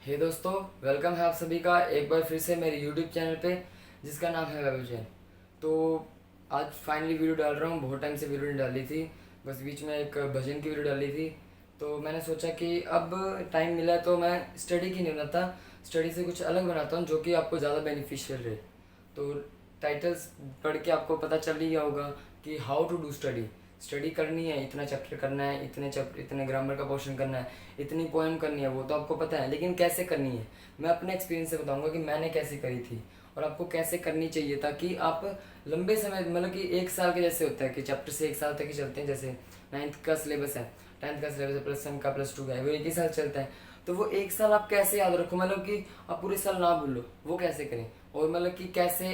हे दोस्तों, वेलकम है आप सभी का एक बार फिर से मेरे यूट्यूब चैनल पे जिसका नाम है वेब जैन। तो आज फाइनली वीडियो डाल रहा हूँ। बहुत टाइम से वीडियो नहीं डाली थी, बस बीच में एक भजन की वीडियो डाली थी। तो मैंने सोचा कि अब टाइम मिला तो मैं स्टडी की नहीं बनाता, स्टडी से कुछ अलग बनाता हूँ जो कि आपको ज़्यादा बेनिफिशियल रहे। तो टाइटल्स पढ़ के आपको पता चल ही गया होगा कि how to do study. Study करनी है, इतना चैप्टर करना है, इतने ग्रामर का पोर्शन करना है, इतनी पोएम करनी है, वो तो आपको पता है, लेकिन कैसे करनी है मैं अपने एक्सपीरियंस से बताऊंगा कि मैंने कैसे करी थी और आपको कैसे करनी चाहिए, ताकि आप लंबे समय मतलब कि एक साल के जैसे होता है कि चैप्टर से एक साल तक ही चलते हैं। जैसे 9th का सिलेबस है, 10th का सिलेबस है, +1 का +2 का है, वो एक ही साल चलता है। तो वो एक साल आप कैसे याद रखो, मतलब कि आप पूरे साल ना भूलो, वो कैसे करें। और मतलब कि कैसे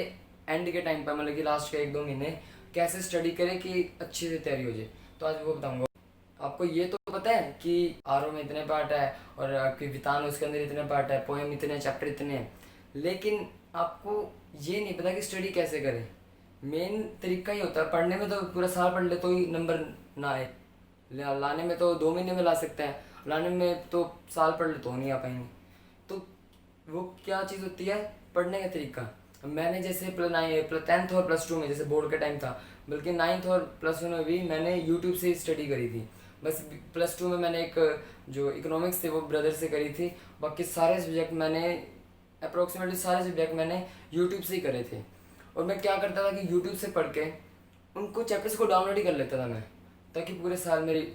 एंड के टाइम पर, मतलब कि लास्ट के 1-2 महीने कैसे स्टडी करें कि अच्छे से तैयारी हो जाए, तो आज वो बताऊंगा। आपको ये तो पता है कि आरओ में इतने पार्ट है और आपकी वितान उसके अंदर इतने पार्ट है, पोएम इतने, चैप्टर इतने हैं, लेकिन आपको ये नहीं पता कि स्टडी कैसे करें। मेन तरीका ही होता है, पढ़ने में तो पूरा साल पढ़ ले तो ही नंबर ना आए, लाने में तो 2 महीने में ला सकते हैं, लाने में तो साल पढ़ ले तो नहीं आ पाएंगे। तो वो क्या चीज़ होती है, पढ़ने का तरीका। मैंने जैसे +10th और +2 में, जैसे बोर्ड का टाइम था, बल्कि 9th और +1 में भी मैंने यूट्यूब से ही स्टडी करी थी। बस +2 में मैंने एक जो इकोनॉमिक्स थे वो ब्रदर से करी थी, बाकी सारे सब्जेक्ट मैंने अप्रोक्सीमेटली सारे सब्जेक्ट मैंने यूट्यूब से ही करे थे। और मैं क्या करता था कि यूट्यूब से पढ़ के उनको चैप्टर्स को डाउनलोड ही कर लेता था मैं, ताकि पूरे साल मेरी,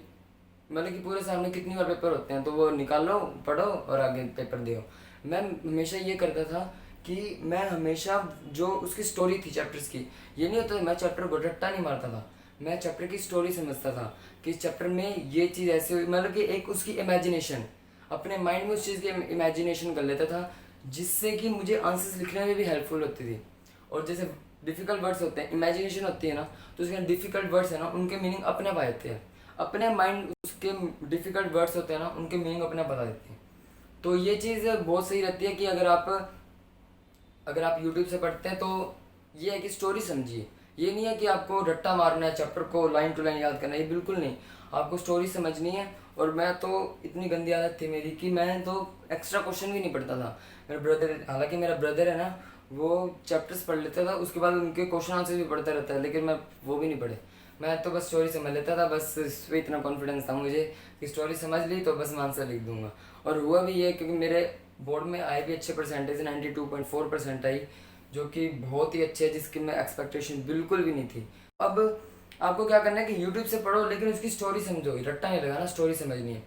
मतलब कि पूरे साल में कितनी बार पेपर होते हैं तो वो निकाल लो, पढ़ो और आगे पेपर दो। मैं हमेशा ये करता था कि मैं हमेशा जो उसकी स्टोरी थी चैप्टर्स की, ये नहीं होता मैं चैप्टर को रट्टा नहीं मारता था, मैं चैप्टर की स्टोरी समझता था कि इस चैप्टर में ये चीज़ ऐसे हुई, मतलब कि एक उसकी इमेजिनेशन, अपने माइंड में उस चीज़ की इमेजिनेशन कर लेता था, जिससे कि मुझे आंसर्स लिखने में भी हेल्पफुल होती थी। और जैसे डिफ़िकल्ट वर्ड्स होते हैं, इमेजिनेशन होती है ना, तो उसके डिफ़िकल्ट वर्ड्स है ना, उनके मीनिंग अपने आप आ जाते हैं, अपने माइंड उसके डिफ़िकल्ट वर्ड्स होते हैं ना, उनके मीनिंग अपने आप बता देते हैं। तो ये चीज़ बहुत सही रहती है कि अगर आप यूट्यूब से पढ़ते हैं तो ये है कि स्टोरी समझिए। ये नहीं है कि आपको रट्टा मारना है, चैप्टर को लाइन टू लाइन याद करना है, ये बिल्कुल नहीं। आपको स्टोरी समझनी है। और मैं तो, इतनी गंदी आदत थी मेरी कि मैं तो एक्स्ट्रा क्वेश्चन भी नहीं पढ़ता था। मेरा ब्रदर, हालांकि मेरा ब्रदर है ना, वो चैप्टर्स पढ़ लेता था, उसके बाद उनके क्वेश्चन आंसर भी पढ़ता रहता है, लेकिन मैं वो भी नहीं पढ़े। मैं तो बस स्टोरी समझ लेता था, बस इस पे इतना कॉन्फिडेंस था मुझे कि स्टोरी समझ ली तो बस मैं आंसर लिख दूंगा। और हुआ भी ये, क्योंकि मेरे बोर्ड में आए भी अच्छे परसेंटेज, 92.4% आई, जो कि बहुत ही अच्छे है, जिसकी मैं एक्सपेक्टेशन बिल्कुल भी नहीं थी। अब आपको क्या करना है कि यूट्यूब से पढ़ो, लेकिन उसकी स्टोरी समझो, रट्टा नहीं लगाना, स्टोरी समझनी है।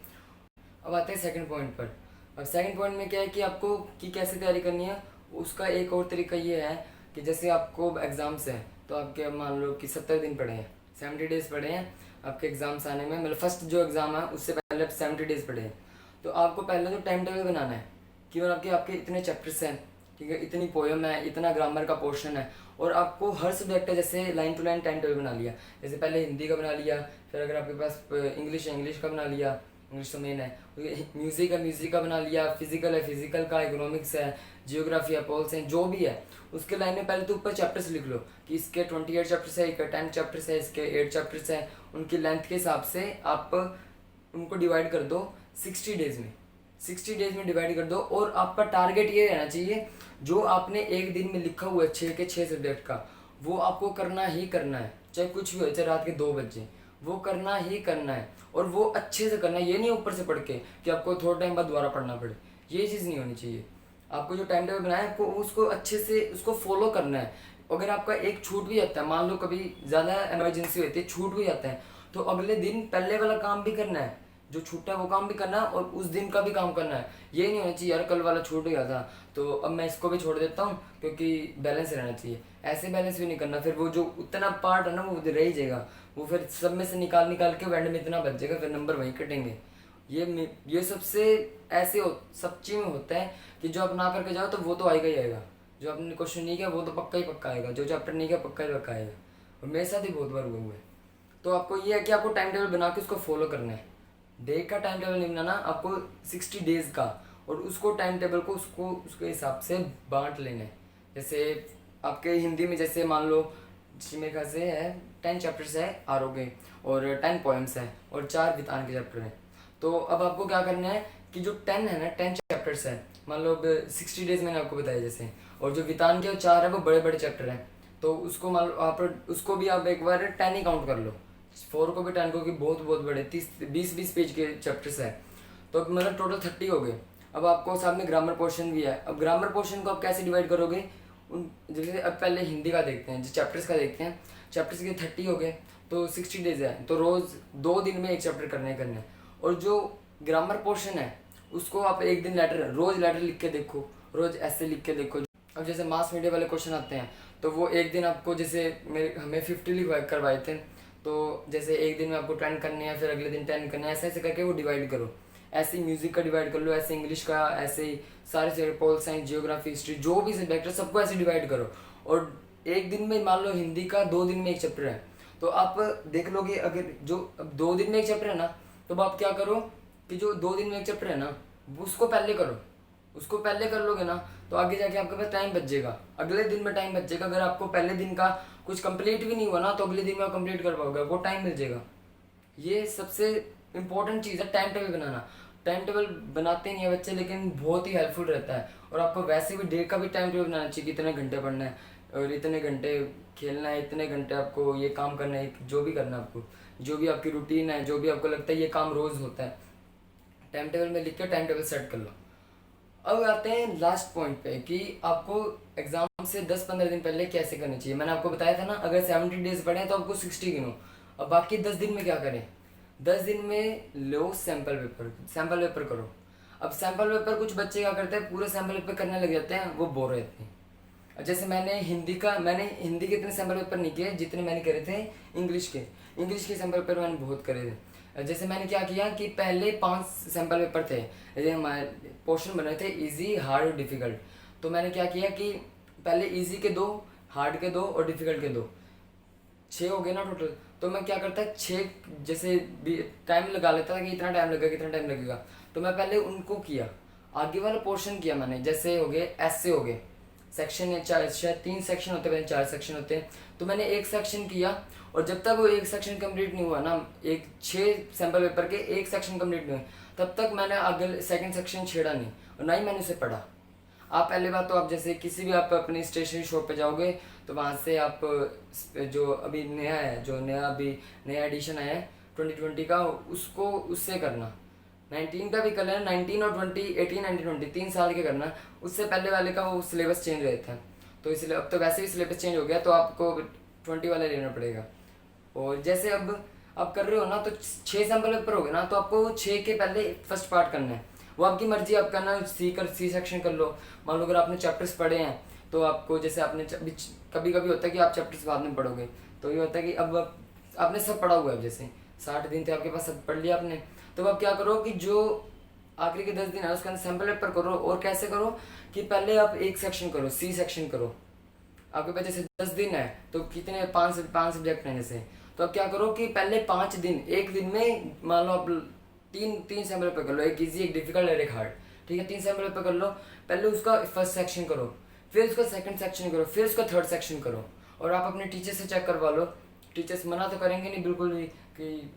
अब आते हैं सेकंड पॉइंट पर। अब सेकंड पॉइंट में क्या है कि आपको कि कैसे तैयारी करनी है, उसका एक और तरीका ये है कि जैसे आपको एग्ज़ाम्स हैं, तो आपके मान लो कि 70 दिन पड़े हैं, 70 डेज पड़े हैं आपके एग्ज़ाम्स आने में, मतलब फर्स्ट जो एग्ज़ाम है उससे पहले 70 डेज पड़े हैं। तो आपको पहले तो टाइम टेबल बनाना है कि मतलब कि आपके इतने चैप्टर्स हैं, ठीक है, इतनी पोएम है, इतना ग्रामर का पोर्शन है, और आपको हर सब्जेक्ट है, जैसे line to line time table बना लिया। जैसे पहले हिंदी का बना लिया, फिर अगर आपके पास इंग्लिश है, इंग्लिश का बना लिया, इंग्लिश तो मेन है। म्यूज़िक है, म्यूज़िक का बना लिया, फिजिकल है, फिजिकल का, इकोनॉमिक्स है, जियोग्राफी है, पोल्स हैं, जो भी है उसके लाइन में पहले तो ऊपर चैप्टर्स लिख लो कि इसके 28 चैप्टर्स है, इसके 10 चैप्टर्स है, इसके 8 चैप्टर्स है। उनकी लेंथ के हिसाब से आप उनको डिवाइड कर दो 60 डेज में, 60 डेज में डिवाइड कर दो। और आपका टारगेट ये रहना चाहिए, जो आपने एक दिन में लिखा हुआ है 6 के 6 सब्जेक्ट का, वो आपको करना ही करना है, चाहे कुछ भी हो, चाहे रात के 2 बजे, वो करना ही करना है। और वो अच्छे से करना है, ये नहीं ऊपर से पढ़ के कि आपको थोड़ा टाइम बाद दोबारा पढ़ना पड़े, ये चीज़ नहीं होनी चाहिए। आपको जो टाइम टेबल बनाया है, आपको उसको अच्छे से उसको फॉलो करना है। अगर आपका एक छूट भी जाता है, मान लो कभी ज़्यादा इमरजेंसी होती है, छूट भी जाता है, तो अगले दिन पहले वाला काम भी करना है, जो छूटा है वो काम भी करना है, और उस दिन का भी काम करना है। ये नहीं होना चाहिए यार कल वाला छूट गया था तो अब मैं इसको भी छोड़ देता हूँ, क्योंकि बैलेंस रहना चाहिए। ऐसे बैलेंस भी नहीं करना, फिर वो जो उतना पार्ट है ना वो रह ही जाएगा, वो फिर सब में से निकाल निकाल के एंड में इतना बच जाएगा, फिर नंबर वहीं कटेंगे। ये सबसे ऐसे सच्ची में होता है कि जो आप ना करके जाओ तो वो तो आएगा ही आएगा, जो आपने क्वेश्चन नहीं किया वो तो पक्का ही पक्का आएगा, जो चैप्टर नहीं किया पक्का ही पक्का आएगा। और मेरे साथ ही बहुत बार हुआ है। तो आपको ये है कि आपको टाइम टेबल बना के उसको फॉलो करना है। डे का टाइम टेबल नहीं बनाना आपको, 60 डेज का, और उसको टाइम टेबल को उसको उसके हिसाब से बांट लेना है। जैसे आपके हिंदी में जैसे मान लो, जी मेरे ख्याल से है 10 चैप्टर्स है आर के, और 10 पोएम्स हैं, और 4 वितान के चैप्टर हैं। तो अब आपको क्या करना है कि जो 10 है ना, 10 चैप्टर चैप्टर्स हैं, मान लो अब 60 डेज मैंने आपको बताया जैसे, और जो वितान के 4 है वो बड़े बड़े चैप्टर हैं, तो उसको मान लो आप, उसको भी आप एक बार 10 ही काउंट कर लो, 4 को भी 10 को, कि बहुत बहुत बड़े 30-20 पेज के चैप्टर्स हैं, तो अब मतलब टोटल 30 हो गए। अब आपको सामने ग्रामर पोर्शन भी है। अब ग्रामर पोर्शन को आप कैसे डिवाइड करोगे, उन जैसे अब पहले हिंदी का देखते हैं, जो चैप्टर्स का देखते हैं, चैप्टर्स के 30 हो गए, तो 60 डेज है, तो रोज़ 2 दिन में एक चैप्टर करने हैं। और जो ग्रामर पोर्शन है उसको आप एक दिन लेटर, रोज़ लेटर लिख के देखो, रोज़ ऐसे लिख के देखो। अब जैसे मास मीडिया वाले क्वेश्चन आते हैं, तो वो एक दिन आपको, जैसे मेरे हमें 50 लिखवा करवाए थे, तो जैसे एक दिन में आपको 10 करने हैं, फिर अगले दिन 10 करने हैं, ऐसे ऐसे करके वो डिवाइड करो। ऐसे ही म्यूजिक का डिवाइड कर लो, ऐसे इंग्लिश का, ऐसे ही सारे से पोल साइंस, जियोग्राफी, हिस्ट्री, जो भी सब्जेक्ट है सबको ऐसे डिवाइड करो। और एक दिन में मान लो हिंदी का 2 दिन में एक चैप्टर है, तो आप देख लोगे, अगर जो अब 2 दिन में एक चैप्टर है ना, तो आप क्या करो कि जो 2 दिन में एक चैप्टर है ना, उसको पहले करो, उसको पहले कर लोगे ना, तो आगे जाके आपके पास टाइम बच जाएगा, अगले दिन में टाइम बच जाएगा। अगर आपको पहले दिन का कुछ कंप्लीट भी नहीं हुआ ना, तो अगले दिन में आप कंप्लीट कर पाओगे, वो टाइम मिल जाएगा। ये सबसे इम्पोर्टेंट चीज़ है, टाइम टेबल बनाना। टाइम टेबल बनाते नहीं है बच्चे, लेकिन बहुत ही हेल्पफुल रहता है। और आपको वैसे भी डे का भी टाइम टेबल बनाना चाहिए, कितने घंटे पढ़ना है और इतने घंटे खेलना है, इतने घंटे आपको ये काम करना है, जो भी करना है आपको, जो भी आपकी रूटीन है, जो भी आपको लगता है ये काम रोज़ होता है, टाइम टेबल में लिख के टाइम टेबल सेट कर लो। अब आते हैं लास्ट पॉइंट पे कि आपको एग्जाम से 10-15 दिन पहले कैसे करनी चाहिए। मैंने आपको बताया था ना, अगर 70 डेज पढ़े तो आपको 60 गिनो। अब बाकी 10 दिन में क्या करें, 10 दिन में लो सैम्पल पेपर, सैम्पल पेपर करो। अब सैम्पल पेपर कुछ बच्चे क्या करते हैं, पूरे सैम्पल पेपर करने लग जाते हैं, वो बोर हो जाते हैं। अब जैसे मैंने हिंदी के इतने सैम्पल पेपर नहीं किए जितने मैंने करे थे इंग्लिश के सैम्पल पेपर मैंने बहुत करे थे। जैसे मैंने क्या किया कि पहले 5 सैम्पल पेपर थे, जैसे हमारे पोर्शन बने थे इजी, हार्ड और डिफ़िकल्ट। तो मैंने क्या किया कि पहले इजी के 2, हार्ड के 2 और डिफ़िकल्ट के 2, 6 हो गए ना टोटल। तो मैं क्या करता, 6 जैसे टाइम लगा लेता था कि इतना टाइम लगेगा, कितना टाइम लगेगा, तो मैं पहले उनको किया, आगे वाला पोर्शन किया मैंने। जैसे हो गए ऐसे हो गए सेक्शन है, शायद 3 सेक्शन होते हैं, 4 सेक्शन होते हैं, तो मैंने एक सेक्शन किया। और जब तक वो एक सेक्शन कंप्लीट नहीं हुआ ना, 6 सैम्पल पेपर के एक सेक्शन कंप्लीट नहीं हुए, तब तक मैंने आगे सेकंड सेक्शन छेड़ा नहीं, और ना ही मैंने उसे पढ़ा। आप पहले बात तो आप जैसे किसी भी आप अपनी स्टेशनरी शॉप पे जाओगे, तो वहाँ से आप जो अभी नया है, जो नया एडिशन आया है 2020 का, उसको उससे करना। 19 का भी कर लेना, 19 और 20, 18, 19, 20 3 साल के करना। उससे पहले वाले का वो सिलेबस चेंज रहता है, तो इसलिए अब तो वैसे ही सिलेबस चेंज हो गया, तो आपको 20 वाला लेना पड़ेगा। और जैसे अब आप कर रहे हो ना, तो 6 सैम्पल पेपर हो गए ना, तो आपको 6 के पहले फर्स्ट पार्ट करना है, वो आपकी मर्जी, आप करना सी सेक्शन कर लो। मान लो अगर आपने चैप्टर्स पढ़े हैं, तो आपको जैसे आपने कभी कभी होता है कि आप चैप्टर्स बाद में पढ़ोगे, तो ये होता है कि अब आपने सब पढ़ा हुआ है, जैसे 60 दिन थे आपके पास, सब पढ़ लिया आपने, तो अब क्या करो कि जो आखिरी के 10 दिन है उसके अंदर सैम्पल पेपर करो। और कैसे करो कि पहले आप एक सेक्शन करो, सी सेक्शन करो। आपके पास जैसे 10 दिन है, तो कितने 5 सब्जेक्ट हैं जैसे, तो अब क्या करो कि पहले 5 दिन, एक दिन में मान लो आप तीन सैम्पल पेपर कर लो, एक इजी, एक डिफिकल्ट और एक हार्ड, ठीक है। 3 सैम्पल पेपर कर लो, पहले उसका फर्स्ट सेक्शन करो, फिर उसका सेकंड सेक्शन करो, फिर उसका थर्ड सेक्शन करो। और आप अपने टीचर से चेक करवा लो, टीचर्स मना तो करेंगे नहीं बिल्कुल भी, कि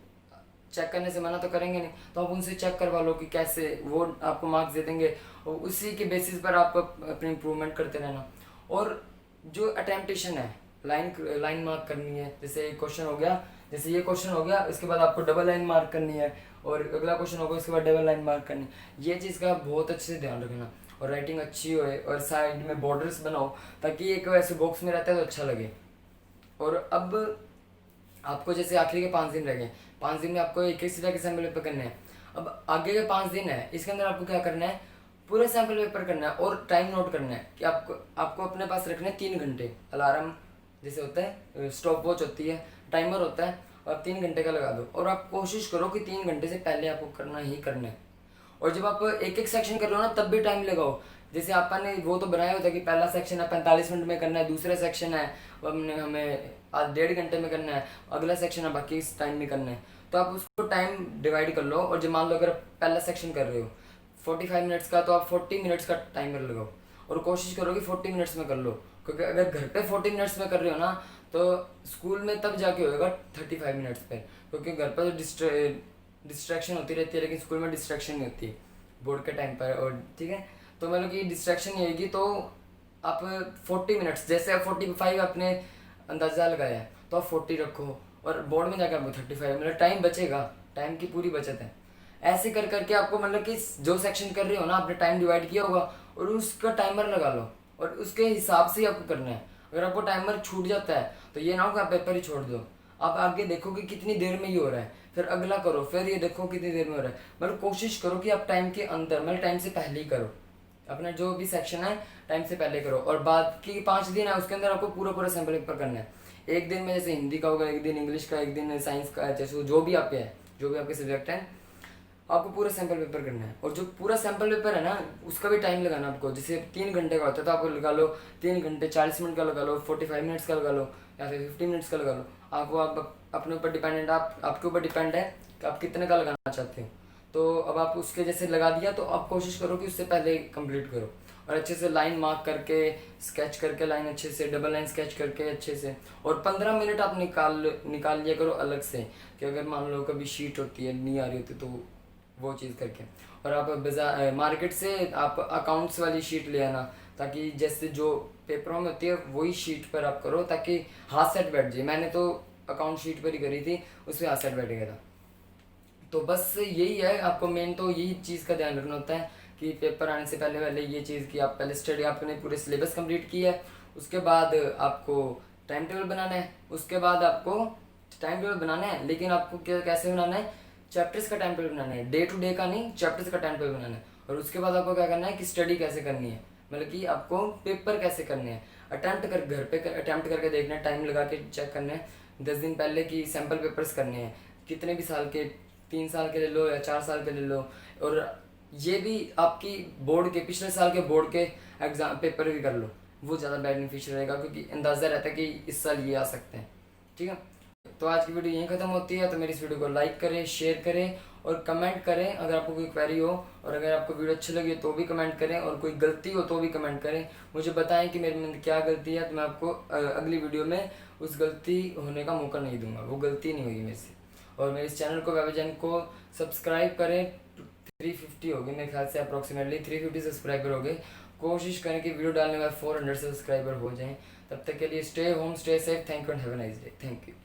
चेक करने से मना तो करेंगे नहीं, तो आप उनसे चेक करवा लो कि कैसे, वो आपको मार्क्स दे देंगे, और उसी के बेसिस पर आप अपनी इम्प्रूवमेंट करते रहना। और जो अटेम्पटेशन है, लाइन मार्क करनी है, जैसे एक क्वेश्चन हो गया, जैसे ये क्वेश्चन हो गया, इसके बाद आपको डबल लाइन मार्क करनी है, और अगला क्वेश्चन होगा इसके बाद डबल लाइन मार्क करनी है। ये चीज़ का बहुत अच्छे से ध्यान रखना, और राइटिंग अच्छी होए, और साइड में बॉर्डर्स बनाओ, ताकि एक वैसे बॉक्स में रहता है तो अच्छा लगे। और अब आपको जैसे आखिरी के 5 दिन रह गए, 5 दिन में आपको एक एक सीधा के सैम्पल पेपर करने हैं। अब आगे के 5 दिन है, इसके अंदर आपको क्या करना है, पूरा सैम्पल पेपर करना है, और टाइम नोट करना है कि आपको अपने पास रखना है 3 घंटे। अलार्म जैसे होता है, स्टॉप वॉच होती है, टाइमर होता है, और 3 घंटे का लगा दो, और आप कोशिश करो कि 3 घंटे से पहले आपको करना ही करना है। और जब आप एक एक सेक्शन कर रहे हो ना, तब भी टाइम लगाओ। जैसे आपने वो तो बनाया होता है कि पहला सेक्शन है 45 मिनट में करना है, दूसरा सेक्शन है हमें आज 1.5 घंटे में करना है, अगला सेक्शन है बाकी इस टाइम में करना है, तो आप उसको टाइम डिवाइड कर लो। और जब मान लो अगर पहला सेक्शन कर रहे हो 45 मिनट्स का, तो आप 40 मिनट्स का टाइमर लगाओ, और कोशिश करो कि 40 मिनट्स में कर लो। क्योंकि अगर घर पे 40 मिनट्स में कर रहे हो ना, तो स्कूल में तब जाके होगा 35 मिनट्स पे, क्योंकि घर पर तो डिस्ट्रैक्शन होती रहती है, लेकिन स्कूल में डिस्ट्रैक्शन नहीं होती। बोर्ड के टाइम पर। और ठीक है, तो मतलब कि डिस्ट्रैक्शन नहीं होगी। तो आप 40 मिनट्स, जैसे आप 45 आपने अंदाज़ा लगाया है, तो आप 40 रखो और बोर्ड में जाकर आपको 35, मतलब टाइम बचेगा, टाइम की पूरी बचत है। ऐसे कर करके आपको मतलब कि जो सेक्शन कर रहे हो ना, आपने टाइम डिवाइड किया होगा और उसका टाइमर लगा लो और उसके हिसाब से ही आपको करना है। अगर आपको टाइमर छूट जाता है तो ये ना हो कि आप पेपर ही छोड़ दो। आप आगे देखो कि कितनी देर में ये हो रहा है, फिर अगला करो, फिर ये देखो कितनी देर में हो रहा है। मतलब कोशिश करो कि आप टाइम के अंदर, मतलब टाइम से पहले ही करो अपना जो भी सेक्शन है, टाइम से पहले करो। और बाकी 5 दिन है उसके अंदर आपको पूरा पूरा सैम्पल पेपर करना है। एक दिन में जैसे हिंदी का होगा, एक दिन इंग्लिश का, एक दिन साइंस का, जैसे जो भी आपके है, जो भी आपके सब्जेक्ट हैं, आपको पूरा सैंपल पेपर करना है। और जो पूरा सैंपल पेपर है ना, उसका भी टाइम लगाना आपको। जैसे 3 घंटे का होता है तो आपको लगा लो 3 घंटे, 40 मिनट का लगा लो, 45 मिनट्स का लगा लो, या फिर 50 मिनट्स का लगा लो। आपको आप अपने ऊपर डिपेंडेंट, आप आपके ऊपर डिपेंड है कि आप कितने का लगाना चाहते हो। तो अब आप उसके जैसे लगा दिया तो आप कोशिश करो कि उससे पहले कंप्लीट करो और अच्छे से लाइन मार्क करके, स्केच करके लाइन अच्छे से, डबल लाइन स्केच करके अच्छे से। और 15 मिनट आप निकाल लिया करो अलग से, कि अगर मान लो कभी शीट होती है नहीं आ रही होती तो वो चीज़ करके। और आप बाजार मार्केट से आप अकाउंट्स वाली शीट ले आना, ताकि जैसे जो पेपरों में होती है वही शीट पर आप करो, ताकि हाथ सेट बैठ जाए। मैंने तो अकाउंट शीट पर ही करी थी, उसमें हाथ सेट बैठ गया था। तो बस यही है, आपको मेन तो यही चीज़ का ध्यान रखना होता है कि पेपर आने से पहले पहले ये चीज़ कि आप पहले स्टडी, आपने पूरे सिलेबस कंप्लीट किया है, उसके बाद आपको टाइम टेबल बनाना है। उसके बाद आपको टाइम टेबल बनाना है, लेकिन आपको कैसे बनाना है, चैप्टर्स का टाइम टेबल बनाना है, डे टू डे का नहीं, चैप्टर्स का टाइम टेबल बनाना है। और उसके बाद आपको क्या करना है कि स्टडी कैसे करनी है, मतलब कि आपको पेपर कैसे करने हैं, अटैम्प्ट कर घर पे अटैम्प्ट करके देखना है, टाइम लगा के चेक करना है 10 दिन पहले कि सैम्पल पेपर्स करने हैं, कितने भी साल के, 3 साल के ले लो या 4 साल के ले लो। और ये भी आपकी बोर्ड के, पिछले साल के बोर्ड के एग्जाम पेपर भी कर लो, वो ज़्यादा बेनिफिशियल रहेगा, क्योंकि अंदाज़ा रहता है कि इस साल ये आ सकते हैं। ठीक है, तो आज की वीडियो यहीं ख़त्म होती है। तो मेरी इस वीडियो को लाइक करें, शेयर करें और कमेंट करें अगर आपको कोई क्वेरी हो। और अगर आपको वीडियो अच्छी लगी तो भी कमेंट करें, और कोई गलती हो तो भी कमेंट करें, मुझे बताएं कि मेरे में क्या गलती है, तो मैं आपको अगली वीडियो में उस गलती होने का मौका नहीं दूंगा, वो गलती नहीं होगी मेरे से। और मेरे इस चैनल को, वेबजन को सब्सक्राइब करें। 350 हो गए मेरे ख्याल से, अप्रॉक्सीमेटली 350 सब्सक्राइबर हो गए। कोशिश करें कि वीडियो डालने के बाद 400 सब्सक्राइबर हो जाएं। तब तक के लिए stay home, stay safe, thank you and have a nice day. Thank you.